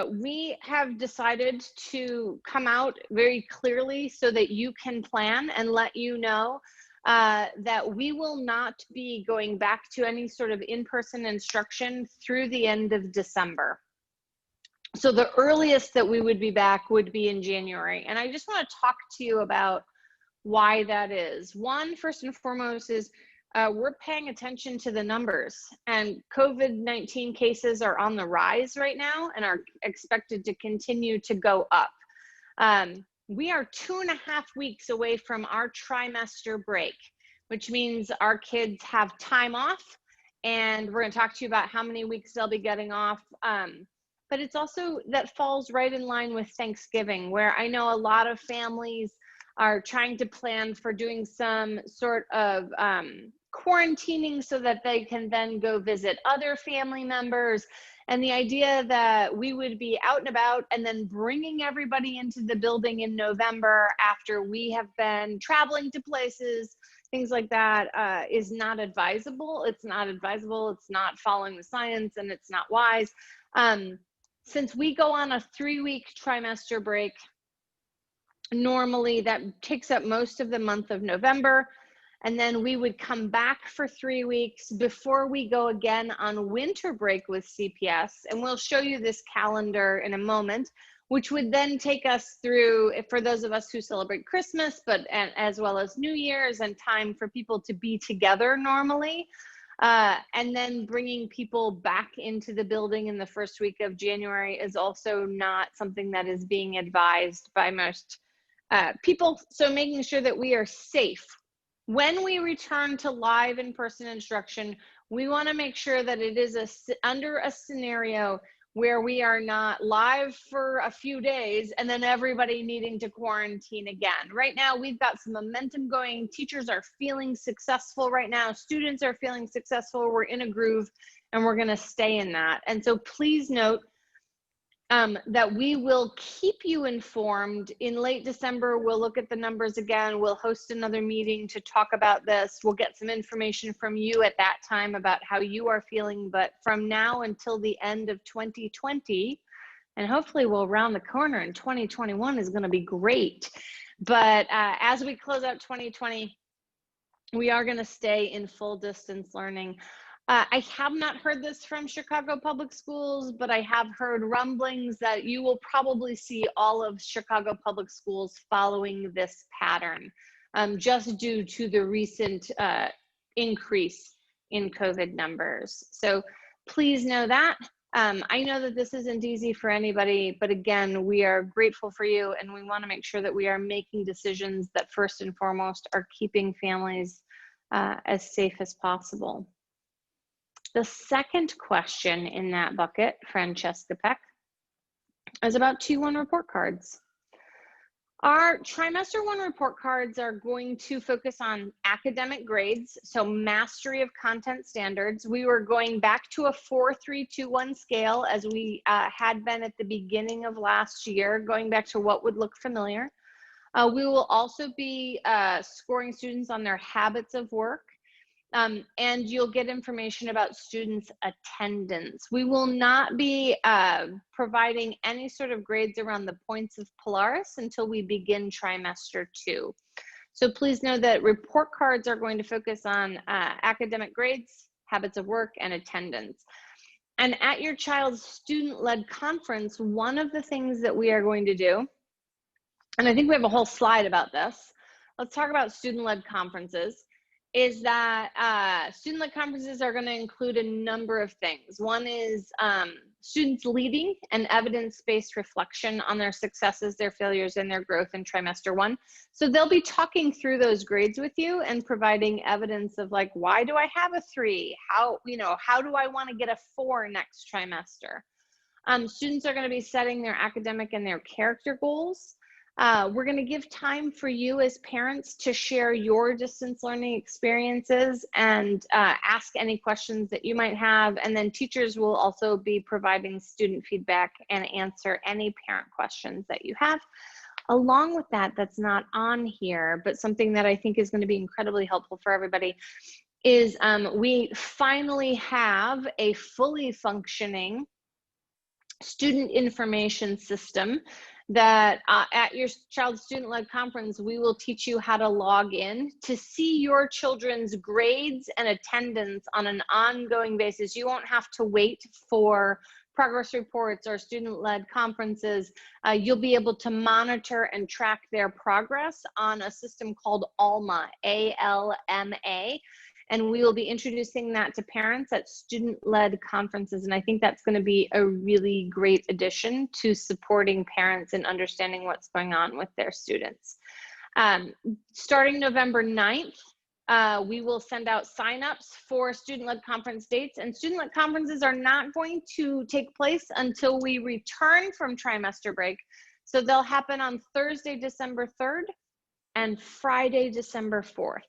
We have decided to come out very clearly so that you can plan and let you know that we will not be going back to any sort of in-person instruction through the end of December. So the earliest that we would be back would be in January. And I just want to talk to you about why that is. One, first and foremost, is we're paying attention to the numbers, and COVID-19 cases are on the rise right now and are expected to continue to go up. We are 2.5 weeks away from our trimester break, which means our kids have time off, and we're going to talk to you about how many weeks they'll be getting off. But it's also that falls right in line with Thanksgiving, where I know a lot of families are trying to plan for doing some sort of quarantining so that they can then go visit other family members. And the idea that we would be out and about and then bringing everybody into the building in November after we have been traveling to places, things like that, is not advisable. It's not advisable. It's not following the science, and it's not wise. Since we go on a 3-week trimester break, normally that takes up most of the month of November, and then we would come back for 3 weeks before we go again on winter break with CPS. And we'll show you this calendar in a moment, which would then take us through, for those of us who celebrate Christmas, but as well as New Year's, and time for people to be together normally. And then bringing people back into the building in the first week of January is also not something that is being advised by most people. So making sure that we are safe. When we return to live in-person instruction, we want to make sure that it is under a scenario where we are not live for a few days and then everybody needing to quarantine again. Right now, we've got some momentum going. Teachers are feeling successful right now. Students are feeling successful. We're in a groove, and we're going to stay in that. And so please note that we will keep you informed. In late December, we'll look at the numbers again. We'll host another meeting to talk about this. We'll get some information from you at that time about how you are feeling. But from now until the end of 2020, and hopefully we'll round the corner and 2021 is going to be great. But as we close out 2020, we are going to stay in full distance learning. I have not heard this from Chicago Public Schools, but I have heard rumblings that you will probably see all of Chicago Public Schools following this pattern, just due to the recent increase in COVID numbers. So please know that. I know that this isn't easy for anybody, but again, we are grateful for you, and we want to make sure that we are making decisions that first and foremost are keeping families as safe as possible. The second question in that bucket, Francesca Peck, is about T1 report cards. Our trimester 1 report cards are going to focus on academic grades, so mastery of content standards. We were going back to a 4-3-2-1 scale as we had been at the beginning of last year, going back to what would look familiar. We will also be scoring students on their habits of work. And you'll get information about students' attendance. We will not be providing any sort of grades around the points of Polaris until we begin trimester 2. So please know that report cards are going to focus on academic grades, habits of work, and attendance. And at your child's student-led conference, one of the things that we are going to do, and I think we have a whole slide about this, let's talk about student-led conferences, is that student-led conferences are going to include a number of things. One is students leading an evidence-based reflection on their successes, their failures, and their growth in trimester 1. So they'll be talking through those grades with you and providing evidence of, like, why do I have a 3? How do I want to get a 4 next trimester? Students are going to be setting their academic and their character goals. We're going to give time for you as parents to share your distance learning experiences and ask any questions that you might have. And then teachers will also be providing student feedback and answer any parent questions that you have. Along with that, that's not on here, but something that I think is going to be incredibly helpful for everybody is we finally have a fully functioning student information system that at your child's student-led conference, we will teach you how to log in to see your children's grades and attendance on an ongoing basis. You won't have to wait for progress reports or student-led conferences. You'll be able to monitor and track their progress on a system called ALMA, A-L-M-A. And we will be introducing that to parents at student-led conferences. And I think that's going to be a really great addition to supporting parents and understanding what's going on with their students. Starting November 9th, we will send out signups for student-led conference dates. And student-led conferences are not going to take place until we return from trimester break. So they'll happen on Thursday, December 3rd and Friday, December 4th.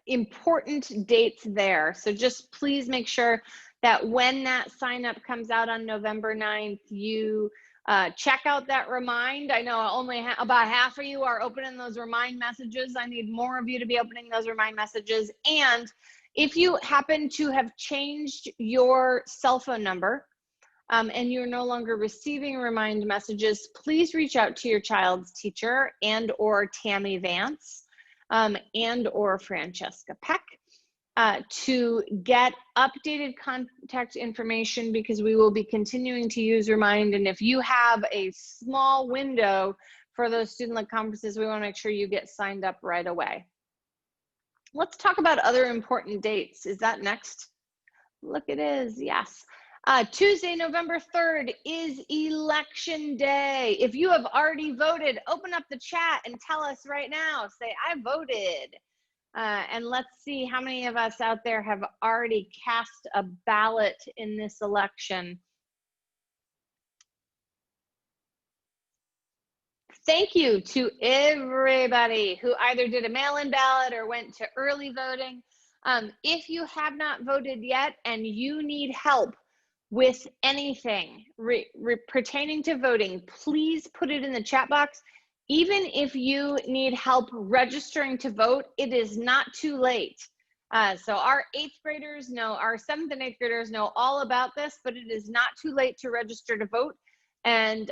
Important dates there. So just please make sure that when that sign up comes out on November 9th, you check out that remind. I know only about half of you are opening those remind messages. I need more of you to be opening those remind messages. And if you happen to have changed your cell phone number and you're no longer receiving remind messages, please reach out to your child's teacher and or Tammy Vance. And or Francesca Peck to get updated contact information, because we will be continuing to use Remind. And if you have a small window for those student-led conferences, we want to make sure you get signed up right away. Let's talk about other important dates. Is that next? Look, it is, yes. Tuesday, November 3rd is election day. If you have already voted, open up the chat and tell us right now. Say, I voted. And let's see how many of us out there have already cast a ballot in this election. Thank you to everybody who either did a mail-in ballot or went to early voting. If you have not voted yet and you need help with anything pertaining to voting, please put it in the chat box. Even if you need help registering to vote, it is not too late. So our 8th graders know, our 7th and 8th graders know all about this, but it is not too late to register to vote. And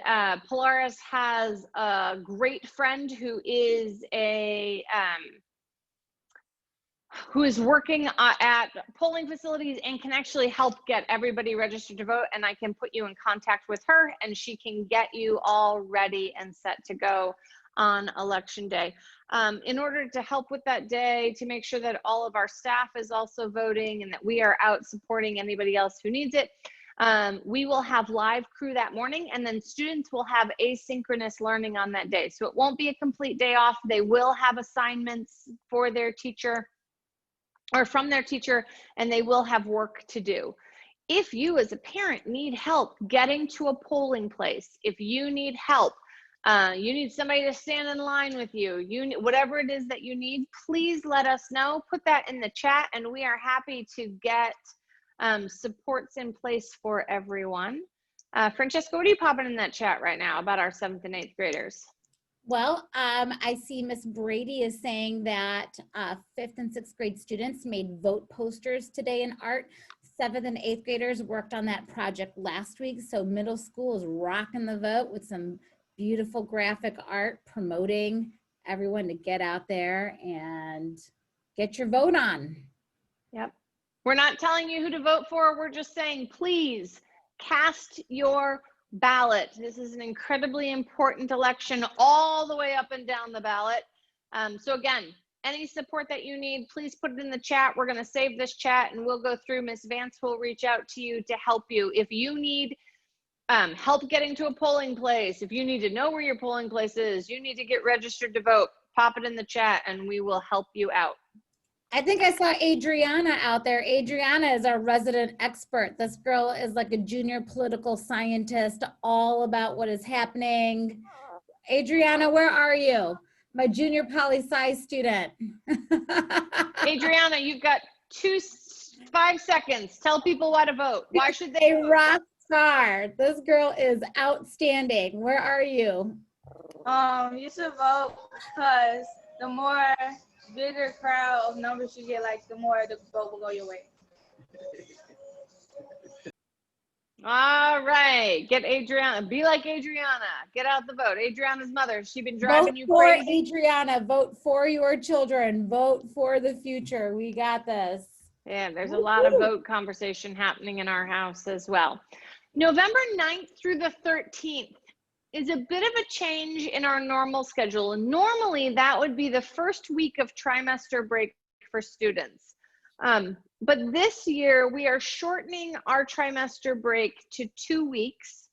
Polaris has a great friend who is working at polling facilities and can actually help get everybody registered to vote. And I can put you in contact with her and she can get you all ready and set to go on election day. In order to help with that day, to make sure that all of our staff is also voting and that we are out supporting anybody else who needs it, we will have live crew that morning, and then students will have asynchronous learning on that day. So it won't be a complete day off. They will have assignments for their teacher or from their teacher, and they will have work to do. If you as a parent need help getting to a polling place, if you need help, you need somebody to stand in line with you, whatever it is that you need, please let us know. Put that in the chat and we are happy to get supports in place for everyone. Francesca, what are you popping in that chat right now about our 7th and 8th graders? Well, I see Miss Brady is saying that 5th and 6th grade students made vote posters today in art. 7th and 8th graders worked on that project last week. So middle school is rocking the vote with some beautiful graphic art promoting everyone to get out there and get your vote on. Yep. We're not telling you who to vote for. We're just saying, please cast your ballot. This is an incredibly important election all the way up and down the ballot. So again, any support that you need, please put it in the chat. We're going to save this chat and we'll go through. Ms. Vance will reach out to you to help you. If you need help getting to a polling place, if you need to know where your polling place is, you need to get registered to vote, pop it in the chat and we will help you out. I think I saw Adriana out there. Adriana is our resident expert. This girl is like a junior political scientist, all about what is happening. Adriana, where are you? My junior poli-sci student. Adriana, you've got 5 seconds. Tell people why to vote. Why should they vote? Rock star. This girl is outstanding. Where are you? You should vote because the more bigger crowd of numbers you get, like the more the vote will go your way. All right. Get Adriana. Be like Adriana. Get out the vote. Adriana's mother. Has she been driving Vote you for crazy? Adriana. Vote for your children. Vote for the future. We got this. Yeah, there's a lot of vote conversation happening in our house as well. November 9th through the 13th is a bit of a change in our normal schedule. Normally, that would be the first week of trimester break for students. But this year, we are shortening our trimester break to 2 weeks,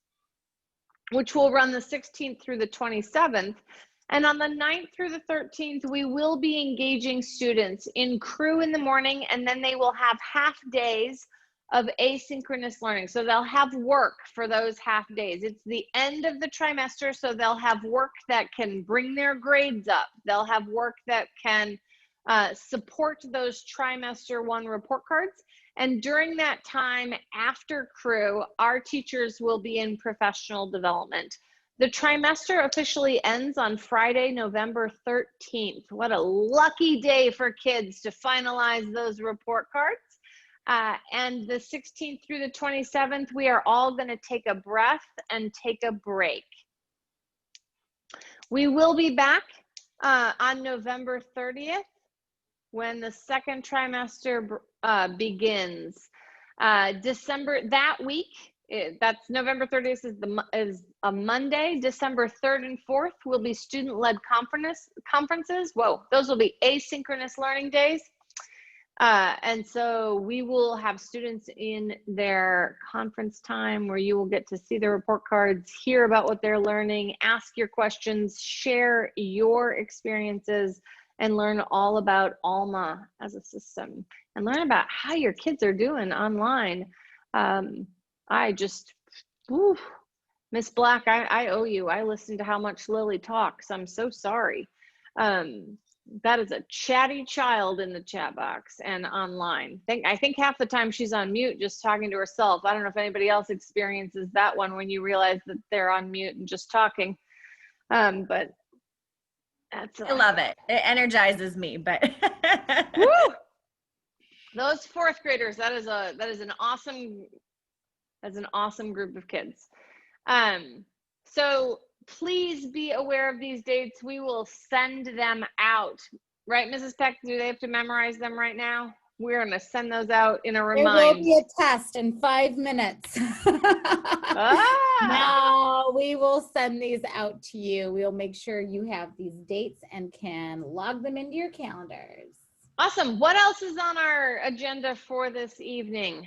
which will run the 16th through the 27th. And on the 9th through the 13th, we will be engaging students in crew in the morning, and then they will have half days of asynchronous learning. So they'll have work for those half days. It's the end of the trimester, so they'll have work that can bring their grades up. They'll have work that can support those trimester 1 report cards. And during that time after crew, our teachers will be in professional development. The trimester officially ends on Friday, November 13th. What a lucky day for kids to finalize those report cards. And the 16th through the 27th, we are all going to take a breath and take a break. We will be back on November 30th when the second trimester begins. December, that week, that's November 30th is a Monday. December 3rd and 4th will be student-led conferences. Whoa, those will be asynchronous learning days. And so we will have students in their conference time where you will get to see the report cards, hear about what they're learning, ask your questions, share your experiences, and learn all about Alma as a system and learn about how your kids are doing online. I just, Miss Black, I owe you. I listened to how much Lily talks. I'm so sorry. That is a chatty child in the chat box and online. I think half the time she's on mute just talking to herself. I don't know if anybody else experiences that one when you realize that they're on mute and just talking. But that's I love it. It energizes me, but woo! Those 4th graders, that is an awesome group of kids. So please be aware of these dates. We will send them out. Right, Mrs. Peck? Do they have to memorize them right now? We're going to send those out in a reminder. There will be a test in 5 minutes. Now we will send these out to you. We'll make sure you have these dates and can log them into your calendars. Awesome. What else is on our agenda for this evening?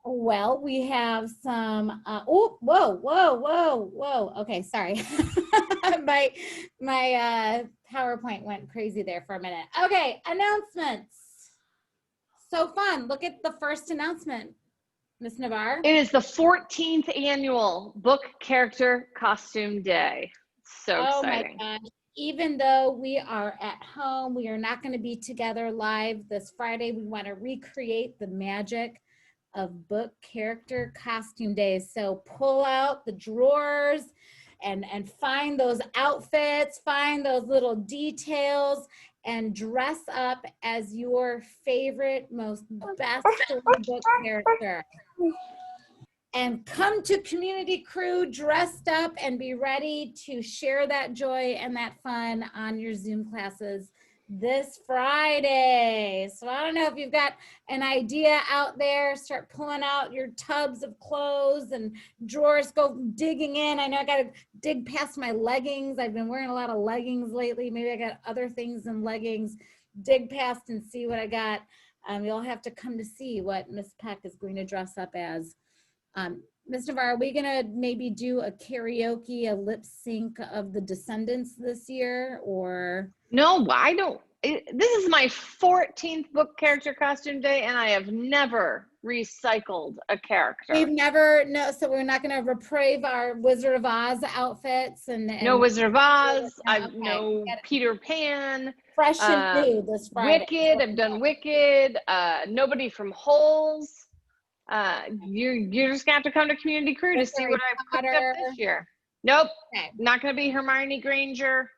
Well, we have some, whoa. Okay, sorry. my PowerPoint went crazy there for a minute. Okay, announcements. So fun. Look at the first announcement, Ms. Navarre. It is the 14th annual Book Character Costume Day. So exciting. Oh my gosh. Even though we are at home, we are not going to be together live this Friday. We want to recreate the magic of Book Character Costume Days. So pull out the drawers and find those outfits, find those little details, and dress up as your favorite, most best storybook character. And come to Community Crew dressed up and be ready to share that joy and that fun on your Zoom classes this Friday. So I don't know if you've got an idea out there, start pulling out your tubs of clothes and drawers, go digging in. I know I got to dig past my leggings. I've been wearing a lot of leggings lately. Maybe I got other things than leggings. Dig past and see what I got. You'll have to come to see what Miss Peck is going to dress up as. Ms. Navarre, are we gonna maybe do a karaoke, a lip sync of the Descendants this year, or? No, I don't. This is my 14th Book Character Costume Day, and I have never recycled a character. We've never, no, so we're not gonna reprieve our Wizard of Oz outfits and no Wizard of Oz, okay. no Peter Pan. Fresh and new this Friday. Wicked, I've done Wicked, nobody from Holes. You're just gonna have to come to Community Crew to see what I've cooked up this year. Nope, okay. Not gonna be Hermione Granger.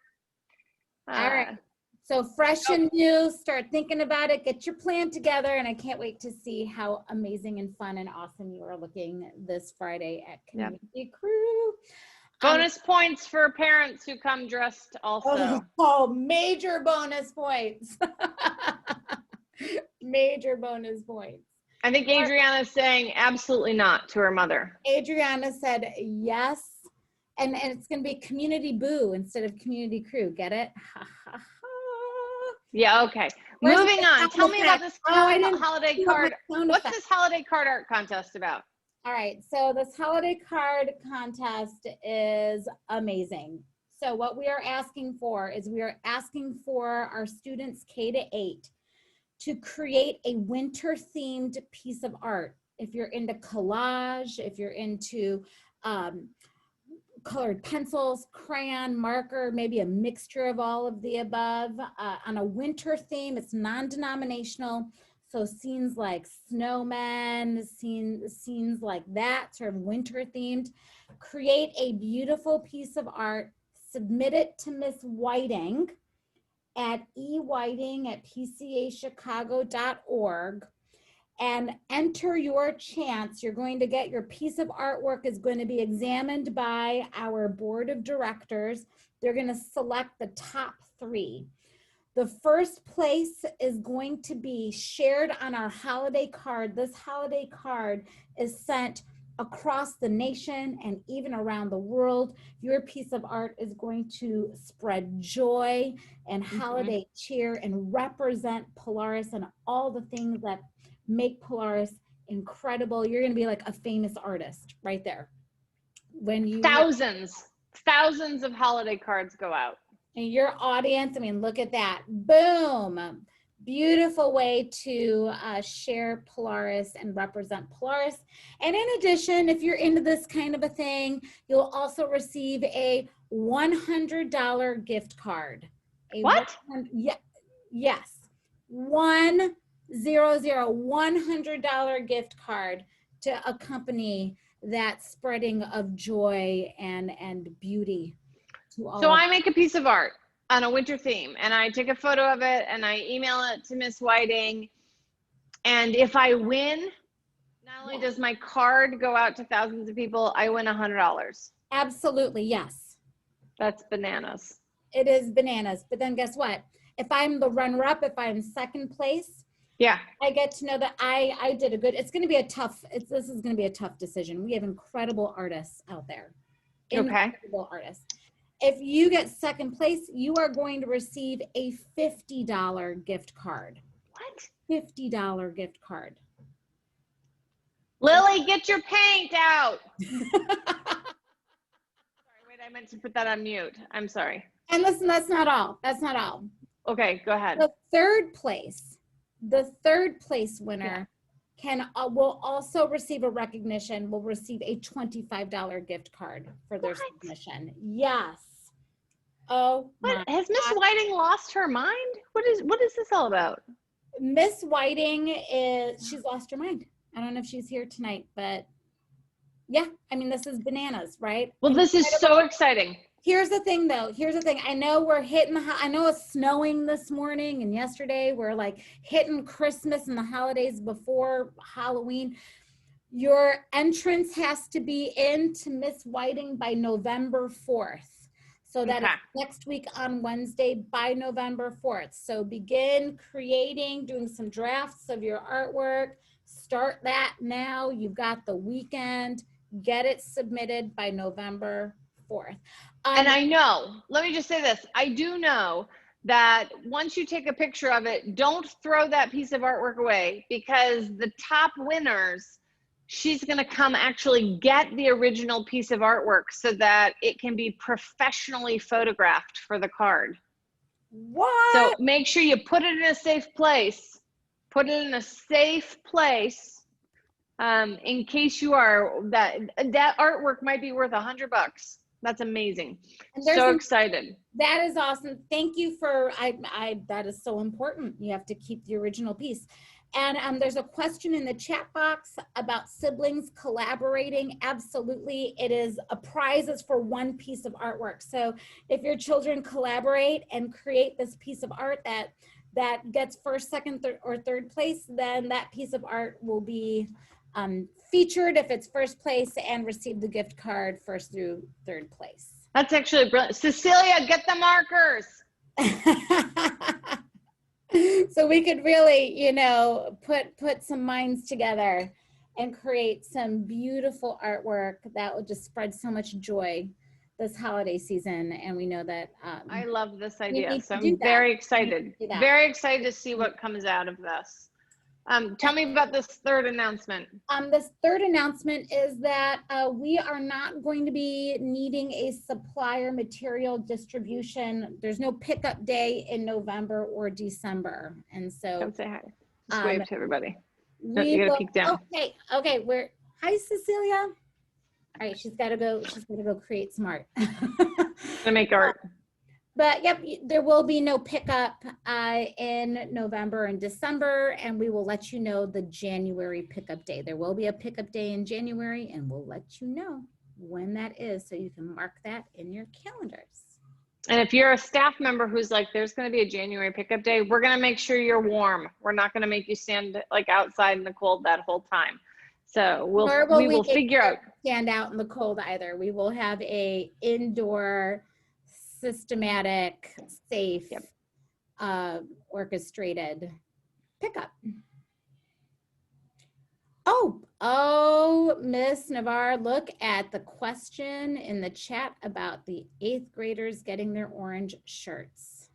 All right. So fresh and new, start thinking about it, get your plan together, and I can't wait to see how amazing and fun and awesome you are looking this Friday at Community Crew. Bonus points for parents who come dressed also. Oh, major bonus points. Major bonus points. I think Adriana's saying absolutely not to her mother. Adriana said yes. And it's going to be Community Boo instead of Community Crew. Get it? Yeah, okay. Where's Moving the on. sound Tell me about this holiday do my card. sound What's effect. this holiday card art contest about? All right, so this holiday card contest is amazing. So what we are asking for is we are asking for our students K-8 to create a winter themed piece of art. If you're into collage, if you're into colored pencils, crayon, marker, maybe a mixture of all of the above, on a winter theme, it's non-denominational. So scenes like snowmen, scenes like that, sort of winter themed. Create a beautiful piece of art, submit it to Miss Whiting at ewhiting@pcachicago.org and enter your chance. You're going to get your piece of artwork is going to be examined by our board of directors. They're going to select the top 3. The first place is going to be shared on our holiday card. This holiday card is sent across the nation and even around the world. Your piece of art is going to spread joy and holiday cheer and represent Polaris and all the things that make Polaris incredible. You're going to be like a famous artist right there. When you thousands of holiday cards go out. And your audience, I mean, look at that. Boom. Beautiful way to share Polaris and represent Polaris. And in addition, if you're into this kind of a thing, you'll also receive a $100 gift card. What? Yes. $100 gift card to accompany that spreading of joy and beauty. So I make a piece of art on a winter theme and I take a photo of it and I email it to Miss Whiting. And if I win, not only does my card go out to thousands of people, I win $100. Absolutely, yes. That's bananas. It is bananas. But then guess what? If I'm the runner-up, if I'm second place, yeah, I get to know that I did a good, this is going to be a tough decision. We have incredible artists out there. Incredible artists. If you get second place, you are going to receive a $50 gift card. What? $50 gift card. Lily, get your paint out. Sorry, wait, I meant to put that on mute. I'm sorry. And listen, that's not all. That's not all. Okay, go ahead. The third place winner will also receive a recognition, will receive a $25 gift card for their submission. Yes. Oh, what? Has Miss Whiting lost her mind? What is this all about? Miss Whiting she's lost her mind. I don't know if she's here tonight, but yeah, I mean, this is bananas, right? Well, this is so exciting. Here's the thing though. I know we're I know it's snowing this morning and yesterday we're like hitting Christmas and the holidays before Halloween. Your entrance has to be into Miss Whiting by November 4th. So that is next week on Wednesday by November 4th. So begin doing some drafts of your artwork. Start that now. You've got the weekend. Get it submitted by November 4th. And I know, let me just say this. I do know that once you take a picture of it, don't throw that piece of artwork away because the top winners, she's going to come actually get the original piece of artwork so that it can be professionally photographed for the card. What? So make sure you put it in a safe place. Put it in a safe place in case you are, that artwork might be worth $100. That's amazing. So excited. That is awesome. Thank you for, that is so important. You have to keep the original piece. And there's a question in the chat box about siblings collaborating. Absolutely. It is a prize is for one piece of artwork. So if your children collaborate and create this piece of art that gets first, second, or third place, then that piece of art will be featured if it's first place and receive the gift card first through third place. That's actually brilliant. Cecilia, get the markers. So we could really, you know, put some minds together and create some beautiful artwork that will just spread so much joy this holiday season. And we know that I love this idea. So do I'm that. very excited. do that. Very excited to see what comes out of this. Tell me about this third announcement. This third announcement is that we are not going to be needing a supplier material distribution. There's no pickup day in November or December. And so Come say hi. Just wave to everybody. No, we you gotta will, peek down. okay, hi Cecilia. All right, she's gotta go create some art. Gonna make art. But yep, there will be no pickup in November and December, and we will let you know the January pickup day. There will be a pickup day in January, and we'll let you know when that is so you can mark that in your calendars. And if you're a staff member who's like, there's gonna be a January pickup day, we're gonna make sure you're warm. We're not gonna make you stand like outside in the cold that whole time. So we will figure out. Stand out in the cold either. We will have a indoor, systematic, safe, orchestrated pickup. Oh, Miss Navarre, look at the question in the chat about the 8th graders getting their orange shirts.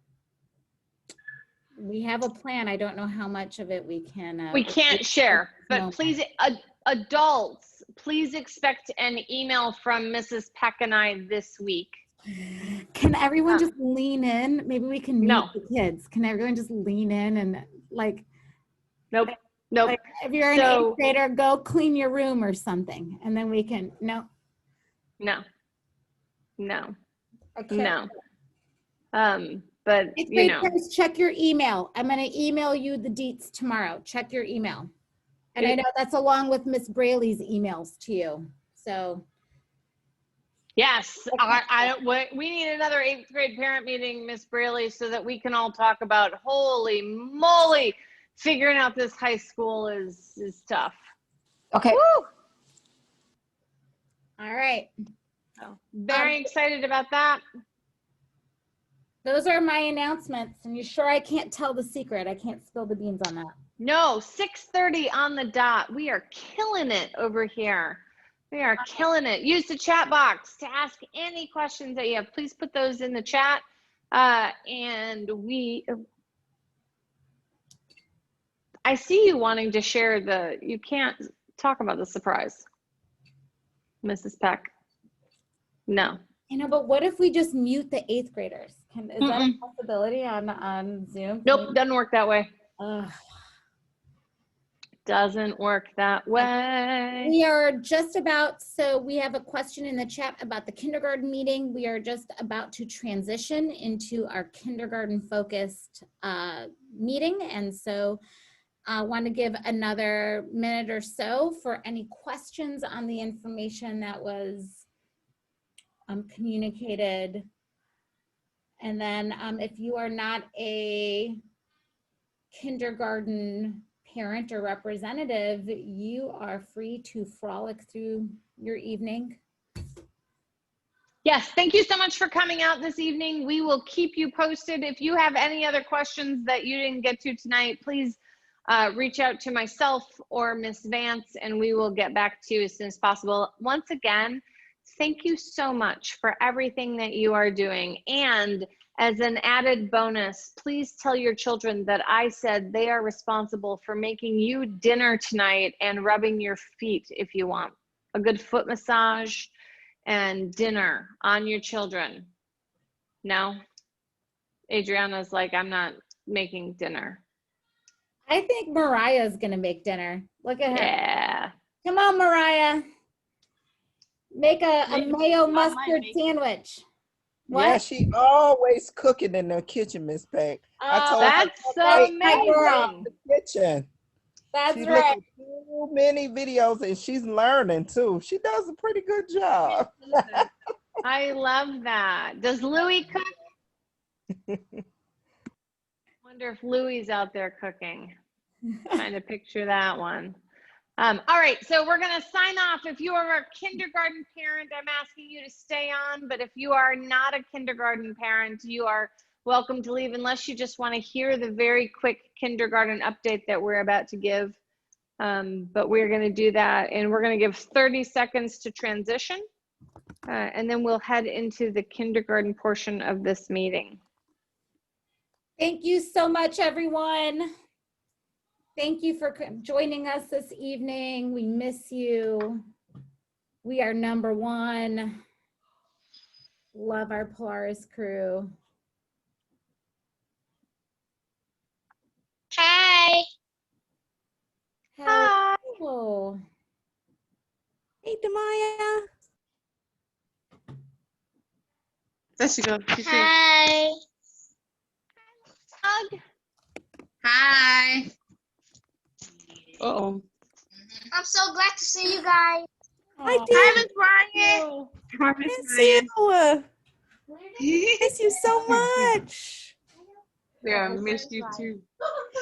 We have a plan. I don't know how much of it we can. We can't share, but please, adults, please expect an email from Mrs. Peck and I this week. Can everyone just lean in? Maybe we can meet No. the kids. Can everyone just lean in and like, Nope. like if you're an 8th grader, go clean your room or something. And then we can, no. Okay. But you know. Check your email. I'm going to email you the deets tomorrow. Check your email. And I know that's along with Miss Braley's emails to you. So. Yes, we need another 8th grade parent meeting, Miss Braley, so that we can all talk about, holy moly, figuring out this high school is tough. Okay. Woo! All right. So, very excited about that. Those are my announcements. And you sure I can't tell the secret? I can't spill the beans on that. No, 6:30 on the dot. We are killing it over here. We are killing it. Use the chat box to ask any questions that you have. Please put those in the chat. And I see you wanting to share you can't talk about the surprise, Mrs. Peck. No. You know, but what if we just mute the 8th graders? Is that a possibility on Zoom? Nope, doesn't work that way. Ugh. Doesn't work that way. We are just about, so we have a question in the chat about the kindergarten meeting. We are just about to transition into our kindergarten focused meeting. And so I want to give another minute or so for any questions on the information that was communicated. And then if you are not a kindergarten parent or representative, you are free to frolic through your evening. Yes, thank you so much for coming out this evening. We will keep you posted. If you have any other questions that you didn't get to tonight, please reach out to myself or Miss Vance, and we will get back to you as soon as possible. Once again, thank you so much for everything that you are doing. And as an added bonus, please tell your children that I said they are responsible for making you dinner tonight and rubbing your feet if you want. A good foot massage and dinner on your children. No? Adriana's like, I'm not making dinner. I think Mariah's gonna make dinner. Look at her. Yeah. Come on, Mariah. Make a mayo mustard sandwich. What? Yeah, she always cooking in the kitchen, Miss Peck. I told That's her, so "Hey, amazing. in the kitchen." That's She's right. looking too many videos and she's learning too. She does a pretty good job. I love that. Does Louis cook? Wonder if Louie's out there cooking. Trying to picture that one. All right, so we're going to sign off. If you are a kindergarten parent, I'm asking you to stay on. But if you are not a kindergarten parent, you are welcome to leave unless you just want to hear the very quick kindergarten update that we're about to give. But we're going to do that, and we're going to give 30 seconds to transition. And then we'll head into the kindergarten portion of this meeting. Thank you so much, everyone. Thank you for joining us this evening. We miss you. We are number one. Love our Polaris crew. Hi. Hi. Hello. Hey, Demaya. There she goes. Hi. Hug. Hi. Uh-oh. I'm so glad to see you guys. Hi, Aw. dear. Ryan. Miss you. Miss you so much. Yeah, miss you too.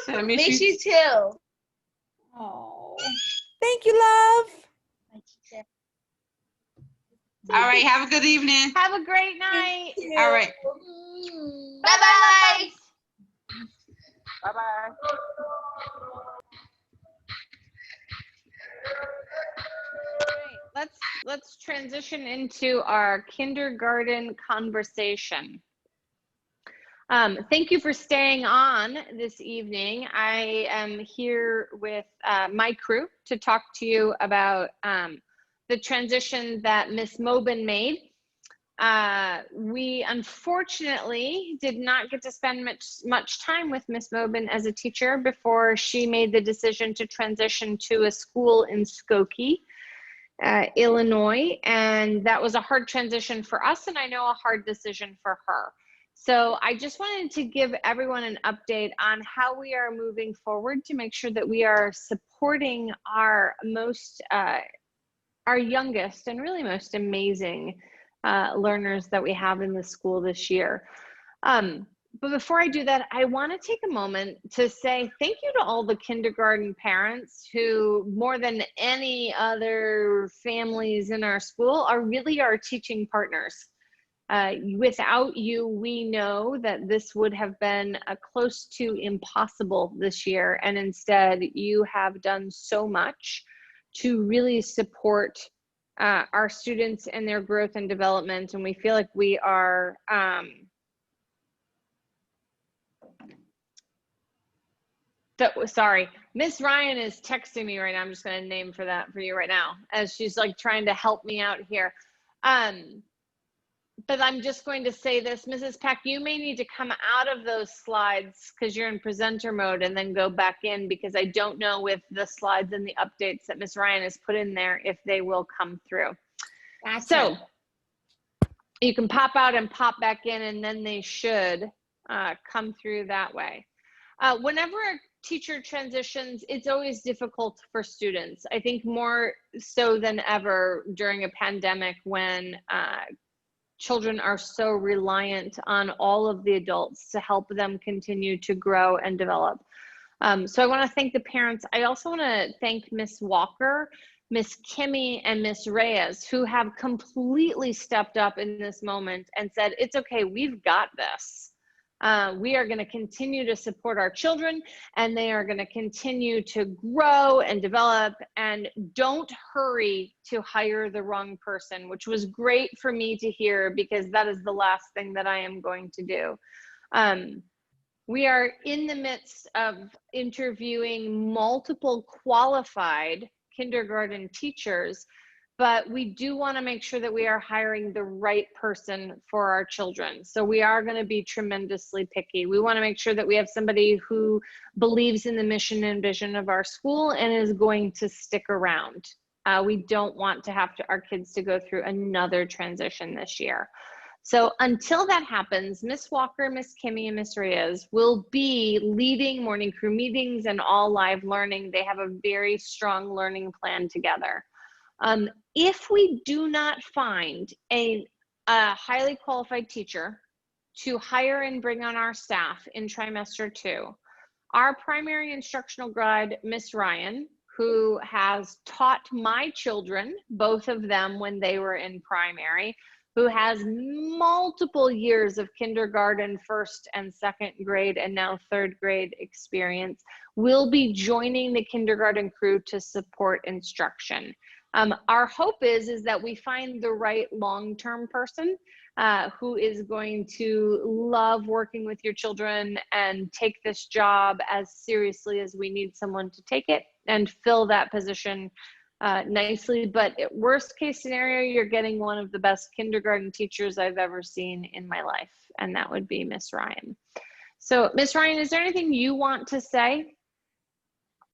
I Miss you too. Oh. Thank you, love. All right, have a good evening. Have a great night. All right. Bye-bye. Bye-bye. Let's transition into our kindergarten conversation. Thank you for staying on this evening. I am here with my crew to talk to you about the transition that Miss Mobin made. We unfortunately did not get to spend much time with Miss Mobin as a teacher before she made the decision to transition to a school in Skokie, Illinois, and that was a hard transition for us, and I know a hard decision for her. So I just wanted to give everyone an update on how we are moving forward to make sure that we are supporting our our youngest and really most amazing learners that we have in the school this year. But before I do that, I want to take a moment to say thank you to all the kindergarten parents who, more than any other families in our school, are really our teaching partners. Without you, we know that this would have been close to impossible this year. And instead, you have done so much to really support our students and their growth and development. And we feel like we are sorry, Miss Ryan is texting me right now. I'm just going to name for that for you right now, as she's like trying to help me out here. But I'm just going to say this, Mrs. Peck, you may need to come out of those slides because you're in presenter mode and then go back in, because I don't know with the slides and the updates that Miss Ryan has put in there if they will come through. Gotcha. So you can pop out and pop back in, and then they should come through that way. Whenever a teacher transitions, it's always difficult for students. I think more so than ever during a pandemic when children are so reliant on all of the adults to help them continue to grow and develop. So I want to thank the parents. I also want to thank Miss Walker, Miss Kimmy, and Miss Reyes, who have completely stepped up in this moment and said, it's okay, we've got this. We are going to continue to support our children, and they are going to continue to grow and develop, and don't hurry to hire the wrong person, which was great for me to hear, because that is the last thing that I am going to do. We are in the midst of interviewing multiple qualified kindergarten teachers, but we do want to make sure that we are hiring the right person for our children. So we are going to be tremendously picky. We want to make sure that we have somebody who believes in the mission and vision of our school and is going to stick around. We don't want to have our kids to go through another transition this year. So until that happens, Miss Walker, Miss Kimmy, and Miss Reyes will be leading morning crew meetings and all live learning. They have a very strong learning plan together. If we do not find a highly qualified teacher to hire and bring on our staff in trimester 2, our primary instructional guide, Miss Ryan, who has taught my children, both of them when they were in primary, who has multiple years of kindergarten, first and second grade, and now third grade experience, will be joining the kindergarten crew to support instruction. Our hope is that we find the right long-term person who is going to love working with your children and take this job as seriously as we need someone to take it and fill that position nicely. But at worst case scenario, you're getting one of the best kindergarten teachers I've ever seen in my life, and that would be Miss Ryan. So Miss Ryan, is there anything you want to say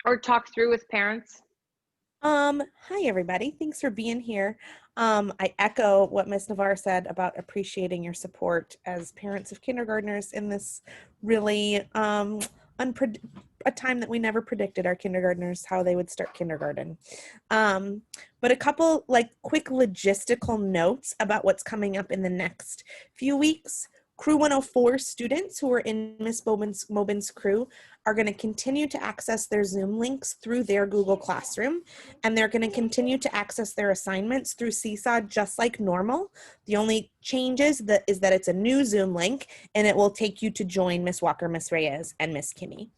or talk through with parents? Hi everybody. Thanks for being here. I echo what Ms. Navarre said about appreciating your support as parents of kindergartners in this really a time that we never predicted our kindergartners how they would start kindergarten. But a couple like quick logistical notes about what's coming up in the next few weeks. Crew 104 students who are in Ms. Mobin's crew are going to continue to access their Zoom links through their Google Classroom, and they're going to continue to access their assignments through Seesaw just like normal. The only change is that it's a new Zoom link, and it will take you to join Miss Walker, Miss Reyes, and Miss Kimmy.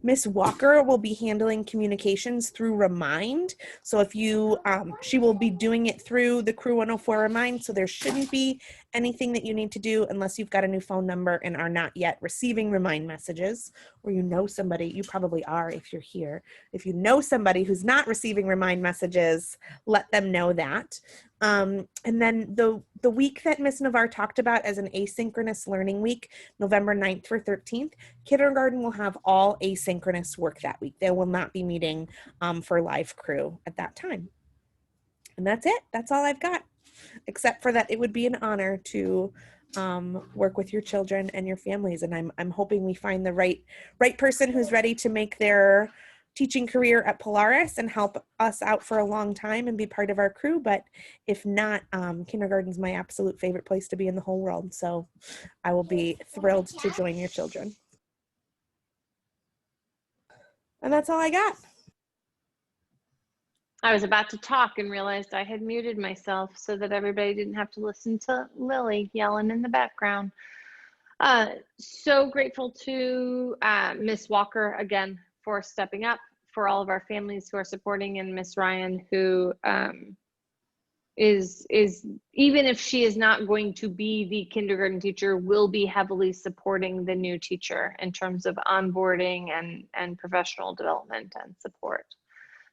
Miss Walker will be handling communications through Remind. So if you, she will be doing it through the Crew 104 Remind. So there shouldn't be anything that you need to do unless you've got a new phone number and are not yet receiving Remind messages, or you know somebody, you probably are if you're here. If you know somebody who's not receiving Remind messages, let them know that. And then the week that Ms. Navarre talked about as an asynchronous learning week, November 9th through 13th, kindergarten will have all asynchronous work that week. They will not be meeting for live crew at that time. And that's it. That's all I've got, except for that it would be an honor to work with your children and your families. And I'm hoping we find the right person who's ready to make their teaching career at Polaris and help us out for a long time and be part of our crew. But if not, kindergarten's my absolute favorite place to be in the whole world. So I will be thrilled to join your children. And that's all I got. I was about to talk and realized I had muted myself so that everybody didn't have to listen to Lily yelling in the background. So grateful to Miss Walker again for stepping up, for all of our families who are supporting, and Miss Ryan, who is even if she is not going to be the kindergarten teacher, will be heavily supporting the new teacher in terms of onboarding and professional development and support.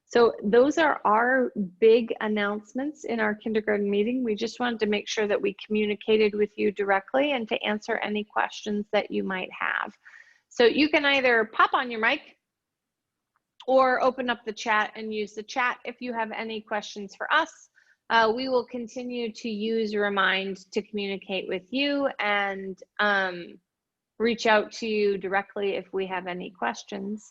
So those are our big announcements in our kindergarten meeting. We just wanted to make sure that we communicated with you directly and to answer any questions that you might have. So you can either pop on your mic or open up the chat and use the chat if you have any questions for us. We will continue to use Remind to communicate with you and reach out to you directly if we have any questions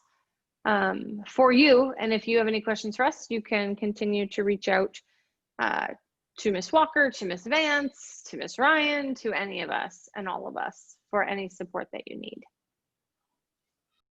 for you. And if you have any questions for us, you can continue to reach out to Miss Walker, to Miss Vance, to Miss Ryan, to any of us and all of us for any support that you need.